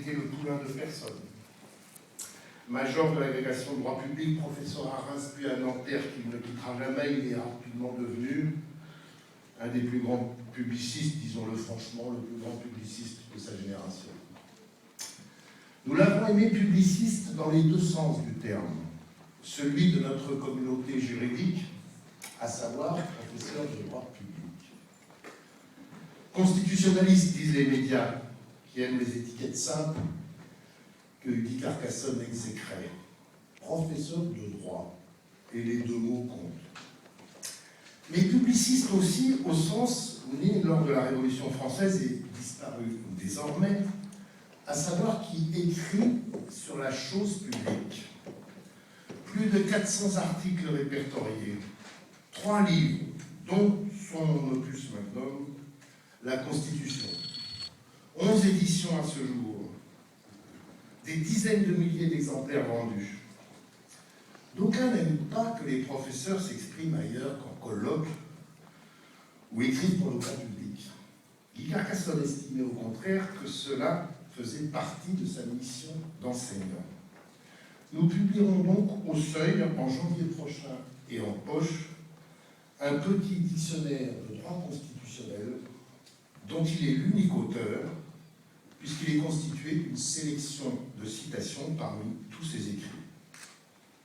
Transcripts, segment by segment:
été le poulain de personne. Major de l'agrégation de droit public, professeur à Reims puis à Nanterre qu'il ne quittera jamais, il est rapidement devenu un des plus grands publicistes, disons-le franchement, le plus grand publiciste de sa génération. Nous l'avons aimé publiciste dans les deux sens du terme, celui de notre communauté juridique, à savoir professeur de droit public. Constitutionnaliste, disent les médias, qui aiment les étiquettes simples, que Guy Carcassonne exécrait. Professeur de droit, et les deux mots comptent. Mais publiciste aussi, au sens né lors de la Révolution française et disparu désormais, à savoir qui écrit sur la chose publique. Plus de 400 articles répertoriés, 3 livres, dont son opus magnum, La Constitution, 11 éditions à ce jour, des dizaines de milliers d'exemplaires vendus. D'aucuns n'aiment pas que les professeurs s'expriment ailleurs qu'en colloque ou écrivent pour le grand public. Guy Carcassonne estimait au contraire que cela faisait partie de sa mission d'enseignant. Nous publierons donc au Seuil, en janvier prochain et en poche, un petit dictionnaire de droit constitutionnel dont il est l'unique auteur, puisqu'il est constitué d'une sélection de citations parmi tous ses écrits.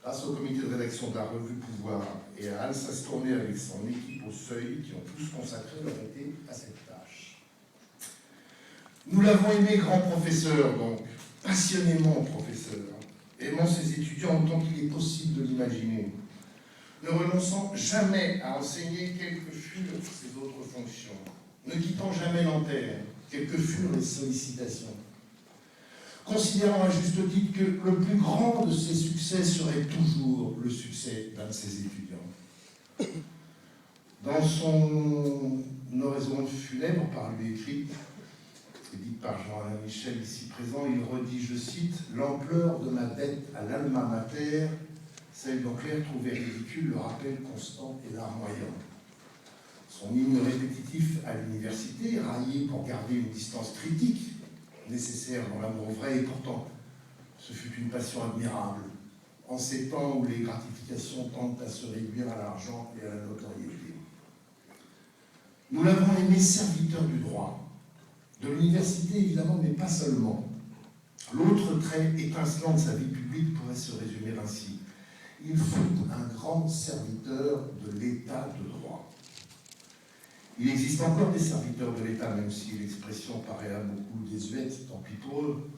Grâce au comité de rédaction de la revue Pouvoir et à Anne Sastourné avec son équipe au Seuil, qui ont tous consacré leur été à cette tâche. Nous l'avons aimé grand professeur, donc, passionnément professeur, aimant ses étudiants autant qu'il est possible de l'imaginer, ne renonçant jamais à enseigner quelles que furent ses autres fonctions, ne quittant jamais Nanterre, quelles que furent les sollicitations, considérant à juste titre que le plus grand de ses succès serait toujours le succès d'un de ses étudiants. Dans son oraison funèbre, par lui écrite, dite par Jean-Alain Michel, ici présent, il redit, je cite, « L'ampleur de ma dette à l'alma mater, celle dont Claire trouvait ridicule le rappel constant et larmoyant. » Son hymne répétitif à l'université, raillé pour garder une distance critique, nécessaire dans l'amour vrai, et pourtant, ce fut une passion admirable, en ces temps où les gratifications tendent à se réduire à l'argent et à la notoriété. Nous l'avons aimé serviteur du droit, de l'université évidemment, mais pas seulement. L'autre trait étincelant de sa vie publique pourrait se résumer ainsi. Il fut un grand serviteur de l'État de droit. Il existe encore des serviteurs de l'État, même si l'expression paraît à beaucoup désuète, tant pis pour eux.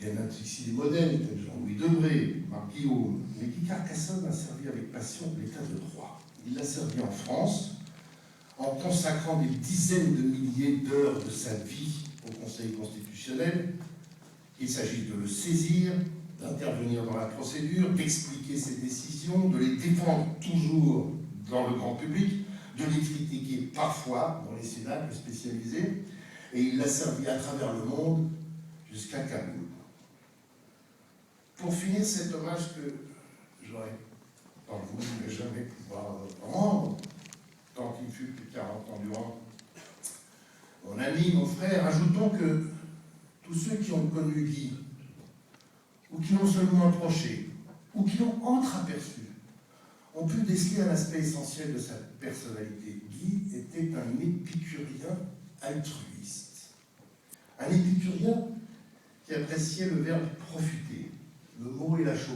Il y en a ici des modèles, tels Jean-Louis Debré, Marc Guillaume, mais Guy Carcassonne a servi avec passion l'État de droit. Il l'a servi en France, en consacrant des dizaines de milliers d'heures de sa vie au Conseil constitutionnel. Il s'agit de le saisir, d'intervenir dans la procédure, d'expliquer ses décisions, de les défendre toujours dans le grand public, de les critiquer parfois dans les cénacles spécialisés, et il l'a servi à travers le monde jusqu'à Kaboul. Pour finir cet hommage que j'aurais, par vous, ne jamais pouvoir rendre, tant il fut plus de 40 ans durant, mon ami, mon frère, ajoutons que tous ceux qui ont connu Guy, ou qui l'ont seulement approché, ou qui l'ont entreaperçu, ont pu déceler un aspect essentiel de sa personnalité. Guy était un épicurien altruiste. Un épicurien qui appréciait le verbe profiter, le mot et la chose,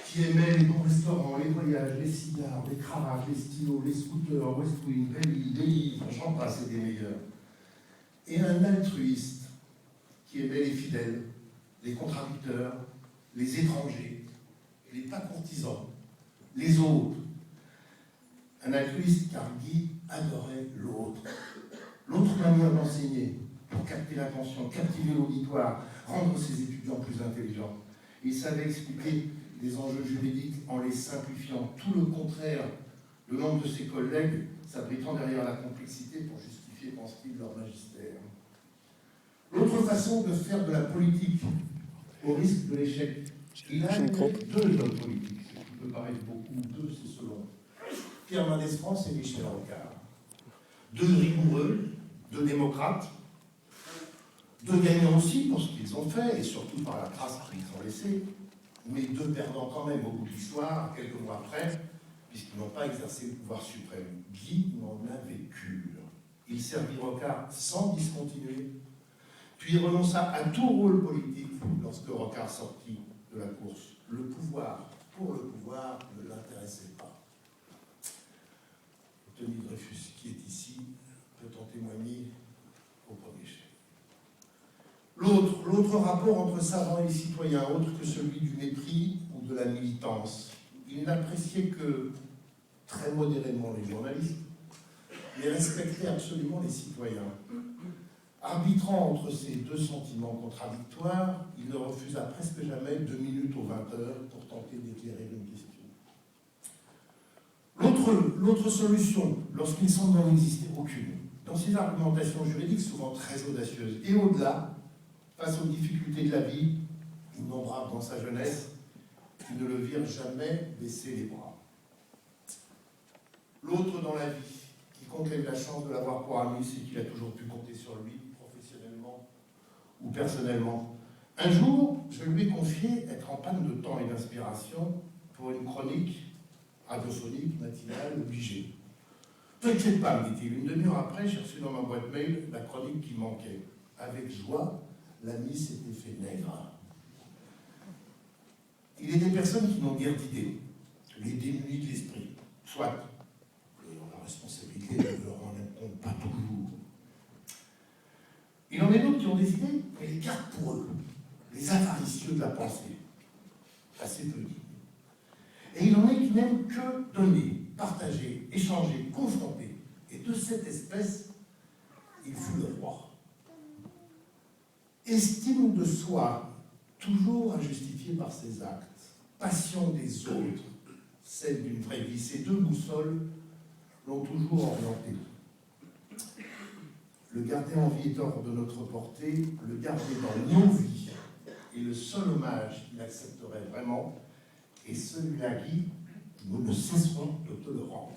qui aimait les bons restaurants, les voyages, les cigares, les cravates, les stylos, les scooters, West Wing, les livres, j'en passe, et des meilleurs. Et un altruiste qui aimait les fidèles, les contradicteurs, les étrangers, les pas courtisans, les autres. Un altruiste car Guy adorait l'autre. L'autre manière d'enseigner, pour capter l'attention, captiver l'auditoire, rendre ses étudiants plus intelligents. Il savait expliquer les enjeux juridiques en les simplifiant, tout le contraire de nombre de ses collègues s'abritant derrière la complexité pour justifier, pense-t-il, leur magistère. L'autre façon de faire de la politique, au risque de l'échec, il a deux hommes politiques, ce qui peut paraître beaucoup, deux c'est selon. Pierre Mendès France et Michel Rocard. Deux rigoureux, deux démocrates, Deux gagnants aussi pour ce qu'ils ont fait, et surtout par la trace qu'ils ont laissée, mais deux perdants quand même au bout de l'histoire, quelques mois après, puisqu'ils n'ont pas exercé le pouvoir suprême. Guy n'en avait cure. Il servit Rocard sans discontinuer, puis renonça à tout rôle politique lorsque Rocard sortit de la course. Le pouvoir, pour le pouvoir, ne l'intéressait pas. Denis Dreyfus, qui est ici, peut en témoigner au premier chef. L'autre rapport entre savants et citoyens, autre que celui du mépris ou de la militance. Il n'appréciait que très modérément les journalistes, mais respectait absolument les citoyens. Arbitrant entre ces deux sentiments contradictoires, il ne refusa presque jamais 2 minutes aux 20 heures pour tenter d'éclairer une question. L'autre solution, lorsqu'il semble n'en exister aucune, dans ses argumentations juridiques souvent très audacieuses, et au-delà, face aux difficultés de la vie, innombrables dans sa jeunesse, qui ne le virent jamais baisser les bras. L'autre dans la vie, quiconque a eu la chance de l'avoir pour ami, c'est qu'il a toujours pu compter sur lui, professionnellement ou personnellement. Un jour, je lui ai confié être en panne de temps et d'inspiration pour une chronique radiophonique, matinale, obligée. T'inquiète pas, me dit-il, une demi-heure après, j'ai reçu dans ma boîte mail la chronique qui manquait. Avec joie, l'ami s'était fait nègre. Il est des personnes qui n'ont guère d'idées, les démunis de l'esprit, soit la responsabilité ne leur en incombe pas toujours. Il en est d'autres qui ont des idées, mais les gardent pour eux, les avaricieux de la pensée, assez peu dit. Et il en est qui n'aiment que donner, partager, échanger, confronter. Et de cette espèce, il fut le roi. Estime de soi, toujours injustifiée par ses actes. Passion des autres, celle d'une vraie vie. Ces deux boussoles l'ont toujours orienté. Le garder en vie est hors de notre portée, le garder dans nos vies est le seul hommage qu'il accepterait vraiment, et celui-là, Guy, nous ne cesserons de te le rendre.